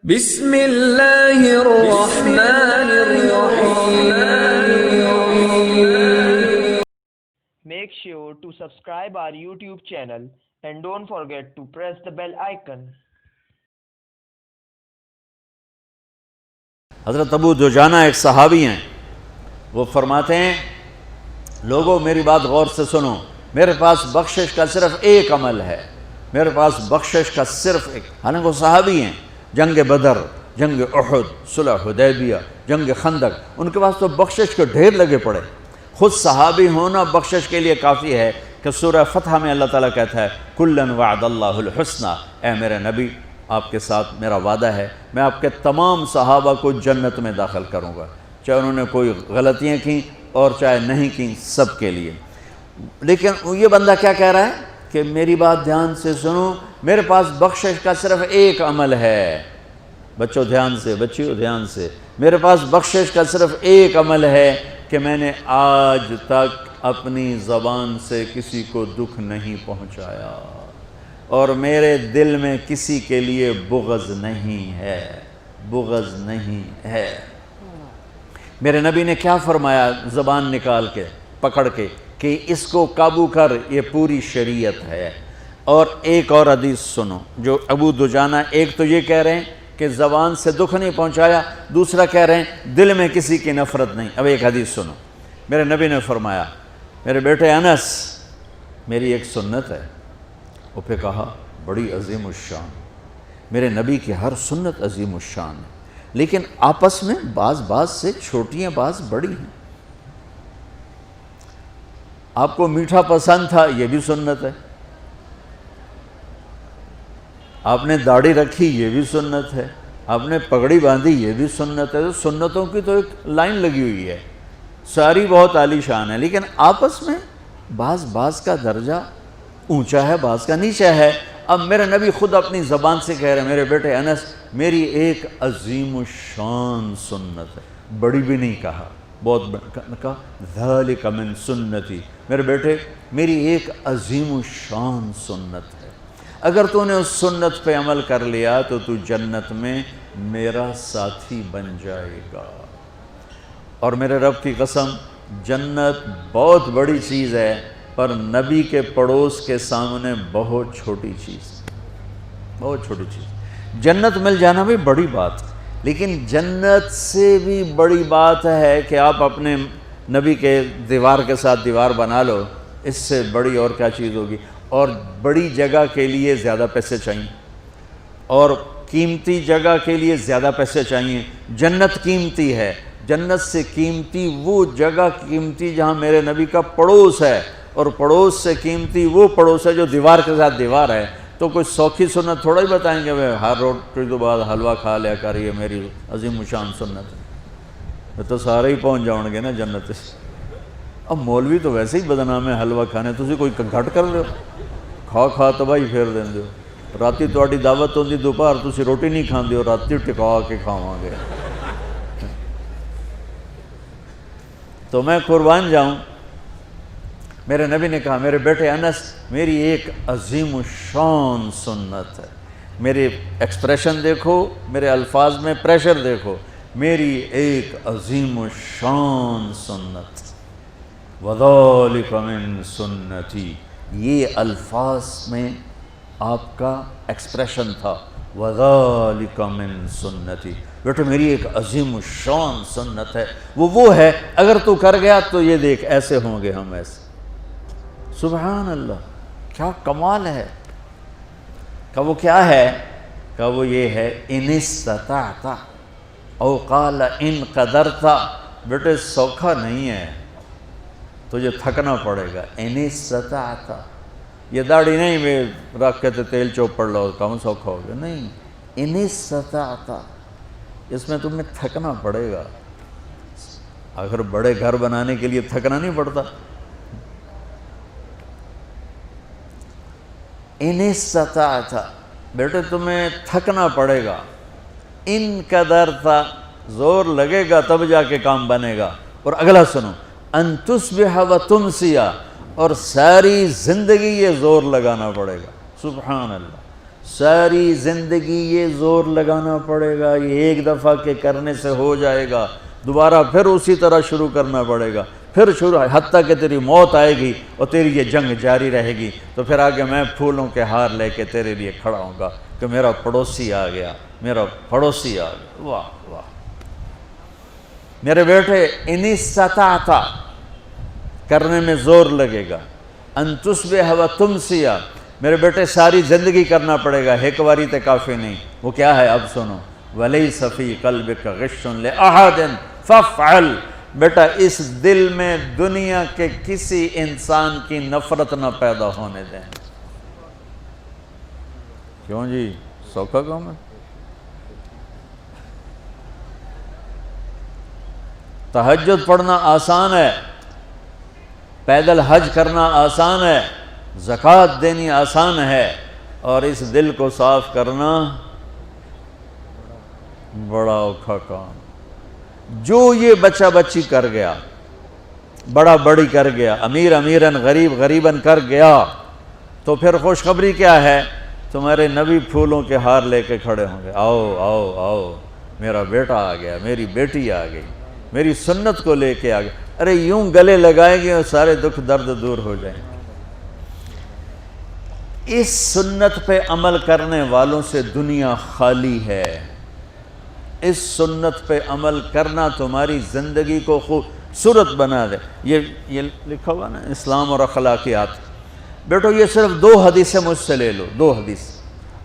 بسم اللہ الرحمن الرحیم. Make sure to subscribe our YouTube channel and don't forget to press the bell icon. حضرت ابو دجانہ ایک صحابی ہیں، وہ فرماتے ہیں لوگوں میری بات غور سے سنو، میرے پاس بخشش کا صرف ایک عمل ہے، میرے پاس بخشش کا صرف ایک، حالانکہ وہ صحابی ہیں، جنگ بدر، جنگ احد، صلح حدیبیہ، جنگ خندق، ان کے پاس تو بخشش کے ڈھیر لگے پڑے. خود صحابی ہونا بخشش کے لیے کافی ہے کہ سورہ فتح میں اللہ تعالیٰ کہتا ہے کُلًّا وعد اللہ الحسنى، اے میرے نبی آپ کے ساتھ میرا وعدہ ہے میں آپ کے تمام صحابہ کو جنت میں داخل کروں گا، چاہے انہوں نے کوئی غلطیاں کیں اور چاہے نہیں کیں، سب کے لیے. لیکن یہ بندہ کیا کہہ رہا ہے کہ میری بات دھیان سے سنو، میرے پاس بخشش کا صرف ایک عمل ہے. بچوں دھیان سے، بچیوں دھیان سے، میرے پاس بخشش کا صرف ایک عمل ہے کہ میں نے آج تک اپنی زبان سے کسی کو دکھ نہیں پہنچایا اور میرے دل میں کسی کے لیے بغض نہیں ہے، بغض نہیں ہے. میرے نبی نے کیا فرمایا زبان نکال کے پکڑ کے کہ اس کو قابو کر، یہ پوری شریعت ہے. اور ایک اور حدیث سنو جو ابو دجانہ، ایک تو یہ کہہ رہے ہیں کہ زبان سے دکھ نہیں پہنچایا، دوسرا کہہ رہے ہیں دل میں کسی کی نفرت نہیں. اب ایک حدیث سنو، میرے نبی نے فرمایا میرے بیٹے انس میری ایک سنت ہے. وہ پہ کہا بڑی عظیم الشان، میرے نبی کی ہر سنت عظیم الشان ہے، لیکن آپس میں بعض سے چھوٹی ہیں، بعض بڑی ہیں. آپ کو میٹھا پسند تھا، یہ بھی سنت ہے. آپ نے داڑھی رکھی، یہ بھی سنت ہے. آپ نے پگڑی باندھی، یہ بھی سنت ہے. تو سنتوں کی تو ایک لائن لگی ہوئی ہے، ساری بہت عالی شان ہے، لیکن آپس میں بعض کا درجہ اونچا ہے، بعض کا نیچا ہے. اب میرے نبی خود اپنی زبان سے کہہ رہے ہیں میرے بیٹے انس میری ایک عظیم الشان سنت ہے، بڑی بھی نہیں کہا، بہت کہا ذالک من سنتی، میرے بیٹے میری ایک عظیم الشان سنت ہے، اگر تو نے اس سنت پہ عمل کر لیا تو تو جنت میں میرا ساتھی بن جائے گا. اور میرے رب کی قسم جنت بہت بڑی چیز ہے، پر نبی کے پڑوس کے سامنے بہت چھوٹی چیز، بہت چھوٹی چیز. جنت مل جانا بھی بڑی بات، لیکن جنت سے بھی بڑی بات ہے کہ آپ اپنے نبی کے دیوار کے ساتھ دیوار بنا لو. اس سے بڑی اور کیا چیز ہوگی؟ اور بڑی جگہ کے لیے زیادہ پیسے چاہیے، اور قیمتی جگہ کے لیے زیادہ پیسے چاہیے. جنت قیمتی ہے، جنت سے قیمتی وہ جگہ قیمتی جہاں میرے نبی کا پڑوس ہے، اور پڑوس سے قیمتی وہ پڑوس ہے جو دیوار کے ساتھ دیوار ہے. تو کوئی سوکھی سنت تھوڑا ہی بتائیں گے میں ہر روٹی کے بعد حلوہ کھا لیا کر، یہ میری عظیم الشان سنت ہے. تو سارے ہی پہنچ جاؤ گے نا جنت سے. اب مولوی تو ویسے ہی بدنام ہے حلوہ کھانے، تسی کوئی گھٹ کر لو، کھا تباہی پھیر دیں دو. راتی تہاڈی دعوت ہوندی دوپہر تسی روٹی نہیں کھاندے ہو، راتی ٹکا کے کھاواں گے. تو میں قربان جاؤں، میرے نبی نے کہا میرے بیٹے انس میری ایک عظیم الشان سنت ہے. میرے ایکسپریشن دیکھو، میرے الفاظ میں پریشر دیکھو، میری ایک عظیم الشان سنت، وَذَلِكَ مِن سُنَّتِي، یہ الفاظ میں آپ کا ایکسپریشن تھا، وَذَلِكَ مِن سُنَّتِي. بیٹے میری ایک عظیم الشان سنت ہے، وہ ہے اگر تو کر گیا تو یہ دیکھ ایسے ہوں گے ہم ایسے. سبحان اللہ، کیا کمال ہے. کہ وہ کیا ہے؟ کہ وہ یہ ہے ان استطعت او قال ان قدرت. بیٹے سوکھا نہیں ہے، تجھے تھکنا پڑے گا. ان استطعت، یہ داڑھی نہیں میں رکھ کے تیل چوپڑ لو کم سوکھا ہو گیا، نہیں. ان استطعت، اس میں تمہیں تھکنا پڑے گا. اگر بڑے گھر بنانے کے لیے تھکنا نہیں پڑتا. ان استطعت، بیٹے تمہیں تھکنا پڑے گا. ان قدرت، زور لگے گا تب جا کے کام بنے گا. اور اگلا سنو، ان تصبح و تمسی، اور ساری زندگی یہ زور لگانا پڑے گا. سبحان اللہ، ساری زندگی یہ زور لگانا پڑے گا، یہ ایک دفعہ کے کرنے سے ہو جائے گا، دوبارہ پھر اسی طرح شروع کرنا پڑے گا، پھر شروع، حتیٰ کہ تیری موت آئے گی اور تیری یہ جنگ جاری رہے گی، تو پھر آگے میں پھولوں کے ہار لے کے تیرے لیے کھڑا ہوں گا کہ میرا پڑوسی آ گیا، میرا پڑوسی آ گیا۔ واہ واہ میرے بیٹے، ان استطعت کرنے میں زور لگے گا، ان تصبح و تمسی، میرے بیٹے ساری زندگی کرنا پڑے گا، ایک واری تے کافی نہیں۔ وہ کیا ہے؟ اب سنو، وَلَيْسَ فِي قَلْبِكَ غِشٌّ لِأَحَدٍ فَافْعَلْ، بیٹا اس دل میں دنیا کے کسی انسان کی نفرت نہ پیدا ہونے دیں۔ کیوں جی، سوکھا کام ہے؟ تہجد پڑھنا آسان ہے، پیدل حج کرنا آسان ہے، زکوٰۃ دینی آسان ہے، اور اس دل کو صاف کرنا بڑا اوکھا کام۔ جو یہ بچہ بچی کر گیا، بڑا بڑی کر گیا، امیر امیراً، غریب غریباً کر گیا، تو پھر خوشخبری کیا ہے؟ تمہارے نبی پھولوں کے ہار لے کے کھڑے ہوں گے، آؤ آؤ آؤ، میرا بیٹا آ گیا، میری بیٹی آ گئی، میری سنت کو لے کے آ گیا۔ ارے یوں گلے لگائیں گے اور سارے دکھ درد دور ہو جائیں گے۔ اس سنت پہ عمل کرنے والوں سے دنیا خالی ہے۔ اس سنت پہ عمل کرنا تمہاری زندگی کو خوبصورت بنا دے۔ یہ لکھا ہوا نا، اسلام اور اخلاقیات۔ بیٹو یہ صرف 2 حدیثیں مجھ سے لے لو، 2 حدیث۔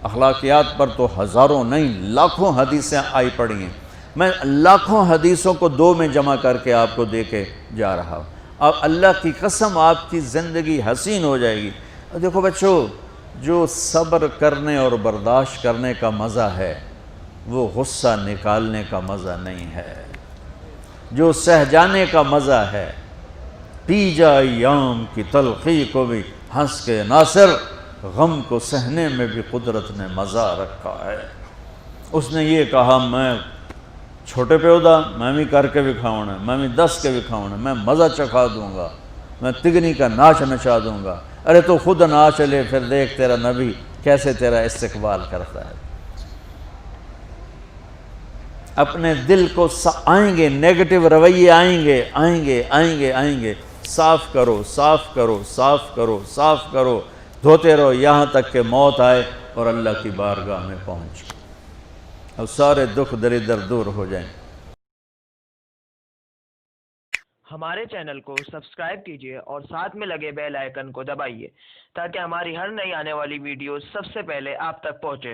اخلاقیات پر تو ہزاروں نہیں لاکھوں حدیثیں آئی پڑی ہیں، میں لاکھوں حدیثوں کو 2 میں جمع کر کے آپ کو دے کے جا رہا ہوں۔ اب اللہ کی قسم آپ کی زندگی حسین ہو جائے گی۔ دیکھو بچوں، جو صبر کرنے اور برداشت کرنے کا مزہ ہے وہ غصہ نکالنے کا مزہ نہیں ہے۔ جو سہ جانے کا مزہ ہے، پی جا ایام کی تلخی کو بھی ہنس کے ناصر، غم کو سہنے میں بھی قدرت نے مزہ رکھا ہے۔ اس نے یہ کہا، میں چھوٹے پیودا میں بھی کر کے دکھاؤں، میں بھی دس کے دکھاؤں، میں مزہ چکھا دوں گا، میں تگنی کا ناچ نچا دوں گا۔ ارے تو خود ناچ لے، پھر دیکھ تیرا نبی کیسے تیرا استقبال کرتا ہے۔ اپنے دل کو آئیں گے نیگیٹو رویے، آئیں گے آئیں گے آئیں گے آئیں گے، صاف کرو صاف کرو صاف کرو صاف کرو، دھوتے رہو یہاں تک کہ موت آئے اور اللہ کی بارگاہ میں پہنچ، اب سارے دکھ دریدر دور ہو جائیں۔ ہمارے چینل کو سبسکرائب کیجیے اور ساتھ میں لگے بیل آئیکن کو دبائیے تاکہ ہماری ہر نئی آنے والی ویڈیو سب سے پہلے آپ تک پہنچے۔